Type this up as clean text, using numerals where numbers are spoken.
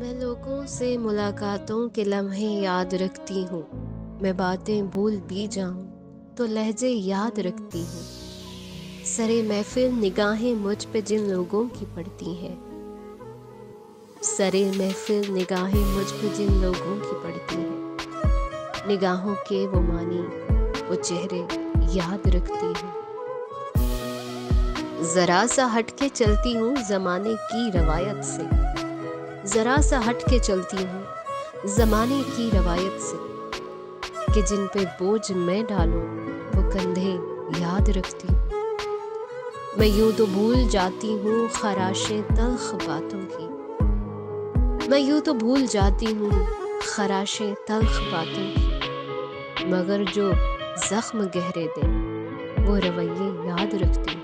میں لوگوں سے ملاقاتوں کے لمحے یاد رکھتی ہوں، میں باتیں بھول بھی جاؤں تو لہجے یاد رکھتی ہوں۔ سرے محفل نگاہیں مجھ پہ جن لوگوں کی پڑتی ہیں، سرے محفل نگاہیں مجھ پہ جن لوگوں کی پڑتی ہیں، نگاہوں کے وہ معنی وہ چہرے یاد رکھتی ہوں۔ ذرا سا ہٹ کے چلتی ہوں زمانے کی روایت سے، ذرا سا ہٹ کے چلتی ہوں زمانے کی روایت سے، کہ جن پہ بوجھ میں ڈالوں وہ کندھے یاد رکھتی ہوں۔ میں یوں تو بھول جاتی ہوں خراشیں تلخ باتوں کی، میں یوں تو بھول جاتی ہوں خراشیں تلخ باتوں کی، مگر جو زخم گہرے دے وہ رویے یاد رکھتی ہوں۔